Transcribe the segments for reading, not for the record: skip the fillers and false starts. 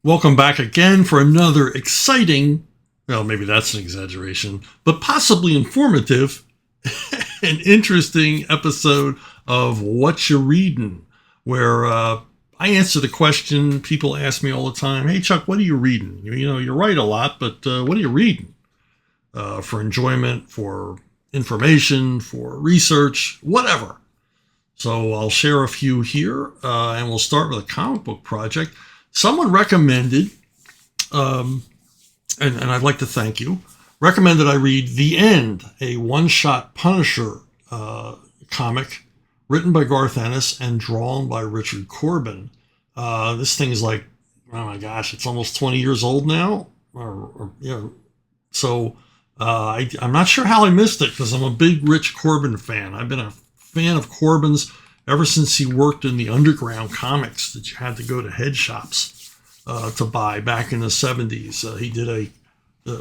Welcome back again for another exciting, well, maybe that's an exaggeration, but possibly informative and interesting episode of Whatcha Readin, where I answer the question people ask me all the time, hey, Chuck, what are you reading? You write a lot, but what are you reading? For enjoyment, for information, for research, whatever. So I'll share a few here, and we'll start with a comic book project. Someone recommended, and I'd like to thank you, recommended I read The End, a one-shot Punisher comic written by Garth Ennis and drawn by Richard Corben. This thing is like, oh my gosh, it's almost 20 years old now. So I'm not sure how I missed it because I'm a big Rich Corben fan. I've been a fan of Corben's ever since he worked in the underground comics that you had to go to head shops to buy back in the 70s. He did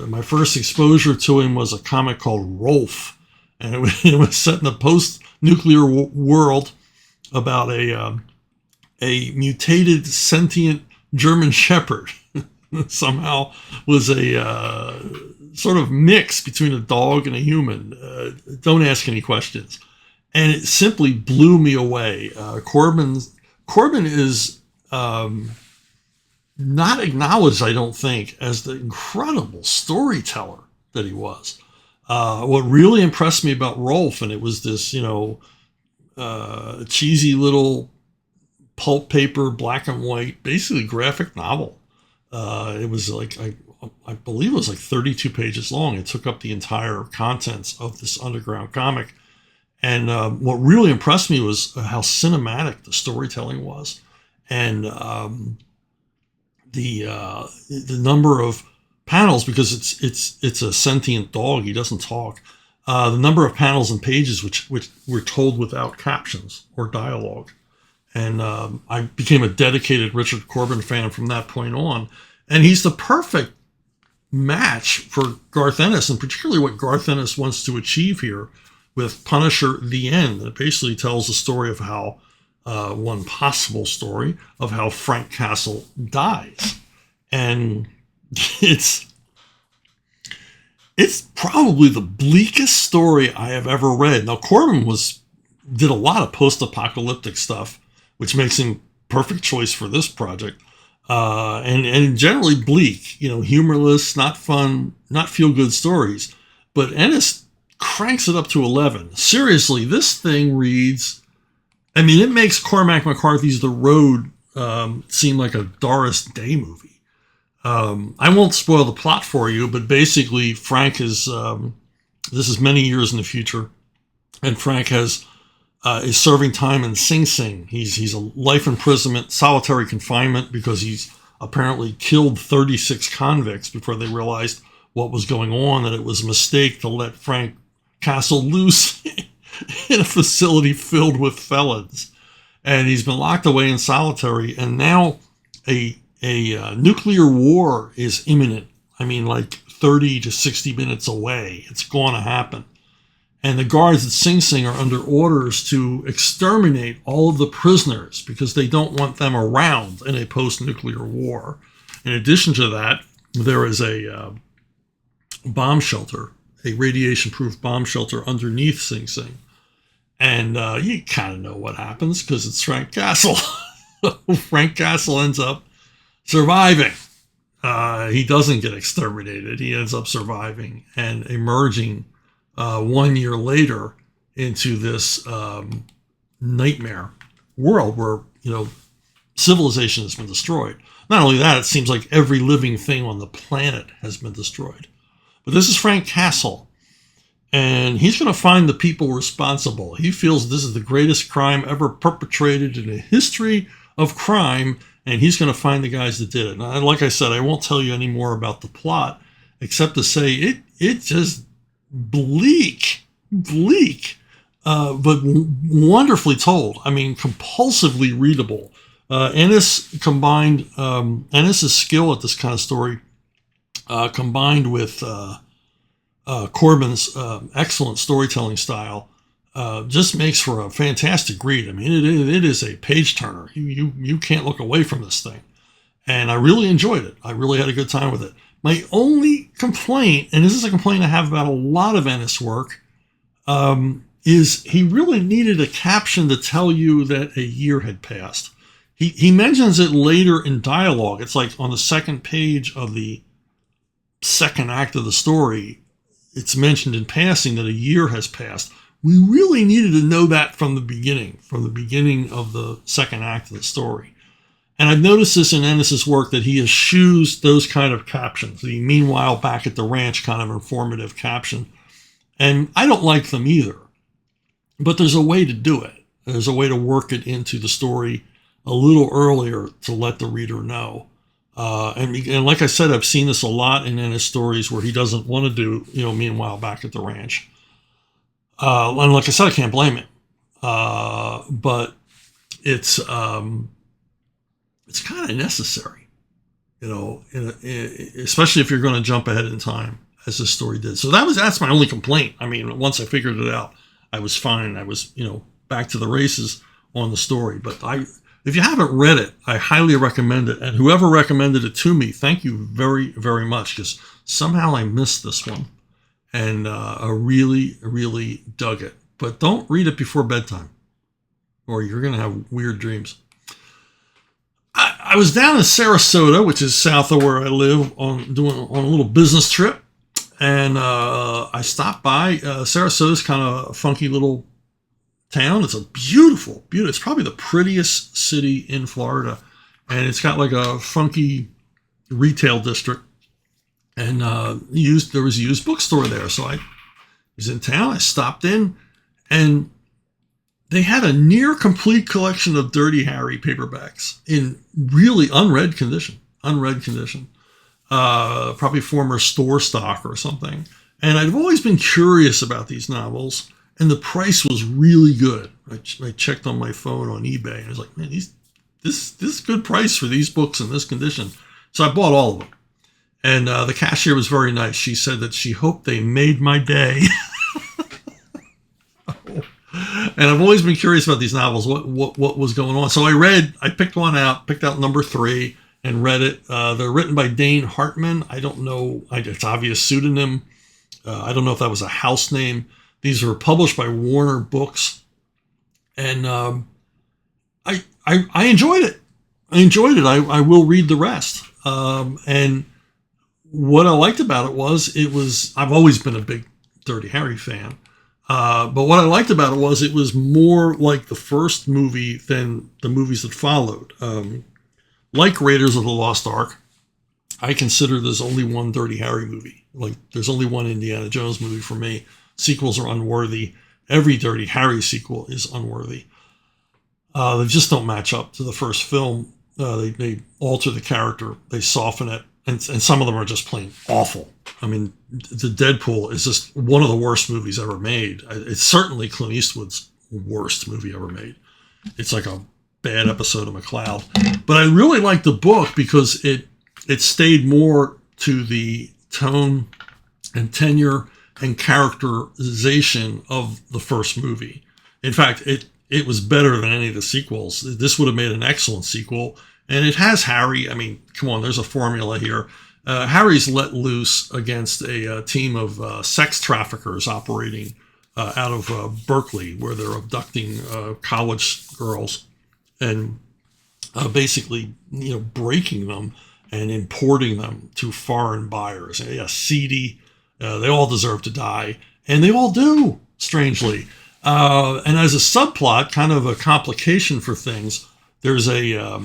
my first exposure to him was a comic called Rolf, and it was set in a post-nuclear world about a mutated sentient German Shepherd. Somehow was a sort of mix between a dog and a human. Don't ask any questions. And it simply blew me away. Corben is not acknowledged, I don't think, as the incredible storyteller that he was. What really impressed me about Rolf, and it was this, cheesy little pulp paper, black and white, basically graphic novel. It was like, I believe it was like 32 pages long. It took up the entire contents of this underground comic. And what really impressed me was how cinematic the storytelling was, and the number of panels, because it's a sentient dog. He doesn't talk. The number of panels and pages which were told without captions or dialogue, and I became a dedicated Richard Corben fan from that point on. And he's the perfect match for Garth Ennis, and particularly what Garth Ennis wants to achieve here with Punisher: The End. It basically tells the story of how, one possible story of how Frank Castle dies. And it's probably the bleakest story I have ever read. Now, Corben did a lot of post-apocalyptic stuff, which makes him perfect choice for this project. And generally bleak, humorless, not fun, not feel-good stories. But Ennis cranks it up to 11. Seriously, this thing reads, it makes Cormac McCarthy's The Road seem like a Doris Day movie. I won't spoil the plot for you, but basically Frank is many years in the future, and Frank is serving time in Sing Sing. He's a life imprisonment, solitary confinement, because he's apparently killed 36 convicts before they realized what was going on, and it was a mistake to let Frank Castle loose in a facility filled with felons. And he's been locked away in solitary, and now a nuclear war is imminent. Like 30 to 60 minutes away. It's going to happen. And the guards at Sing Sing are under orders to exterminate all of the prisoners because they don't want them around in a post-nuclear war. In addition to that, there is a bomb shelter, a radiation-proof bomb shelter underneath Sing Sing. And you kind of know what happens because it's Frank Castle. Frank Castle ends up surviving. He doesn't get exterminated. He ends up surviving and emerging 1 year later into this nightmare world where, civilization has been destroyed. Not only that, it seems like every living thing on the planet has been destroyed. But this is Frank Castle, and he's going to find the people responsible. He feels this is the greatest crime ever perpetrated in the history of crime, and he's going to find the guys that did it. And like I said, I won't tell you any more about the plot, except to say it's just bleak, but wonderfully told. Compulsively readable. Ennis combined Ennis's skill at this kind of story, combined with Corben's excellent storytelling style, just makes for a fantastic read. It is a page turner. You can't look away from this thing. And I really enjoyed it. I really had a good time with it. My only complaint, and this is a complaint I have about a lot of Ennis work, is he really needed a caption to tell you that a year had passed. He mentions it later in dialogue. It's like on the second page of the second act of the story. It's mentioned in passing that a year has passed. We really needed to know that from the beginning of the second act of the story. And I've noticed this in Ennis's work that he eschews those kind of captions, the meanwhile back at the ranch kind of informative caption. And I don't like them either. But there's a way to do it. There's a way to work it into the story a little earlier to let the reader know. And like I said, I've seen this a lot in Ennis stories where he doesn't want to do, meanwhile back at the ranch. And like I said, I can't blame him. But it's kind of necessary, especially if you're going to jump ahead in time, as this story did. So that's my only complaint. I mean, once I figured it out, I was fine. I was, back to the races on the story. But if you haven't read it, I highly recommend it. And whoever recommended it to me, thank you very, very much, because somehow I missed this one. And I really, really dug it. But don't read it before bedtime, or you're going to have weird dreams. I was down in Sarasota, which is south of where I live, on a little business trip. And I stopped by. Sarasota's kind of a funky little town. It's a beautiful. It's probably the prettiest city in Florida. And it's got like a funky retail district. And there was a used bookstore there. So I was in town. I stopped in, and they had a near complete collection of Dirty Harry paperbacks in really unread condition. Probably former store stock or something. And I've always been curious about these novels, and the price was really good. I checked on my phone on eBay, and I was like, man, this is good price for these books in this condition. So I bought all of them. And the cashier was very nice. She said that she hoped they made my day. And I've always been curious about these novels, what was going on. So I picked out number 3 and read it. They're written by Dane Hartman. I don't know, it's obvious pseudonym. I don't know if that was a house name. These were published by Warner Books. And I enjoyed it. I will read the rest. And what I liked about it was I've always been a big Dirty Harry fan. But what I liked about it was more like the first movie than the movies that followed. Like Raiders of the Lost Ark, I consider there's only one Dirty Harry movie. Like, there's only one Indiana Jones movie for me. Sequels are unworthy. Every Dirty Harry sequel is unworthy. They just don't match up to the first film. They alter the character. They soften it. And some of them are just plain awful. I mean, the Deadpool is just one of the worst movies ever made. It's certainly Clint Eastwood's worst movie ever made. It's like a bad episode of McCloud. But I really liked the book because it stayed more to the tone and tenure and characterization of the first movie. In fact, it was better than any of the sequels. This would have made an excellent sequel. And it has Harry. I mean, come on, there's a formula here. Harry's let loose against a team of sex traffickers operating out of Berkeley, where they're abducting college girls and basically, breaking them and importing them to foreign buyers. Yeah, seedy. They all deserve to die, and they all do, strangely. And as a subplot, kind of a complication for things, there's a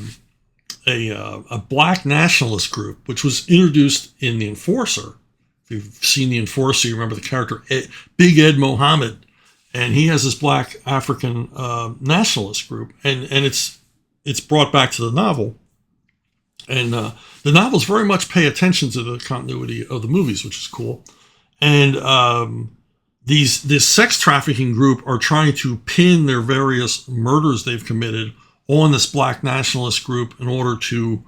black nationalist group, which was introduced in The Enforcer. If you've seen The Enforcer, you remember the character Big Ed Mohammed, and he has this black African nationalist group, and it's brought back to the novel. And the novels very much pay attention to the continuity of the movies, which is cool. And this sex trafficking group are trying to pin their various murders they've committed on this black nationalist group in order to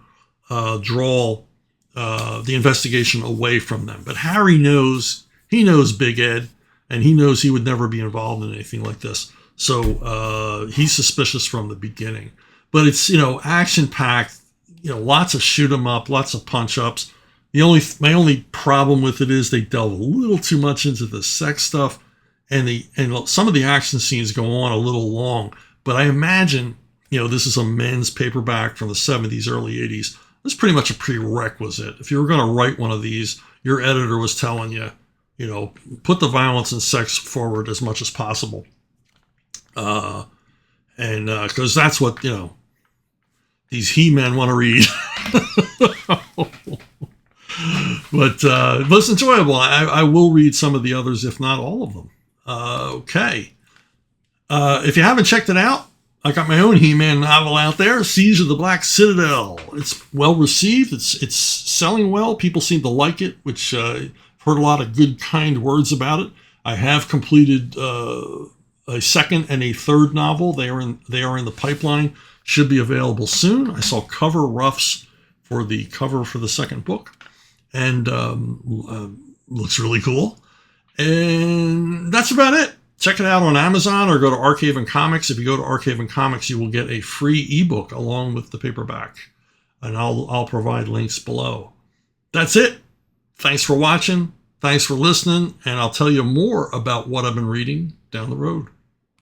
draw the investigation away from them. But Harry knows Big Ed, and he knows he would never be involved in anything like this. So he's suspicious from the beginning. But it's, action-packed, lots of shoot 'em up, lots of punch ups. My only problem with it is they delve a little too much into the sex stuff, and some of the action scenes go on a little long. But I imagine, this is a men's paperback from the 70s, early 80s. This is pretty much a prerequisite. If you were going to write one of these, your editor was telling you, put the violence and sex forward as much as possible. And because that's what, these he-men want to read. But it's enjoyable. I will read some of the others, if not all of them. Okay. If you haven't checked it out, I got my own He-Man novel out there, Siege of the Black Citadel. It's well received. It's selling well. People seem to like it, which I've heard a lot of good, kind words about it. I have completed a second and a third novel. They are in the pipeline. Should be available soon. I saw cover roughs for the cover for the second book, and looks really cool. And that's about it. Check it out on Amazon or go to Archaven Comics. If you go to Archaven Comics, you will get a free ebook along with the paperback, and I'll provide links below. That's it. Thanks for watching. Thanks for listening, and I'll tell you more about what I've been reading down the road.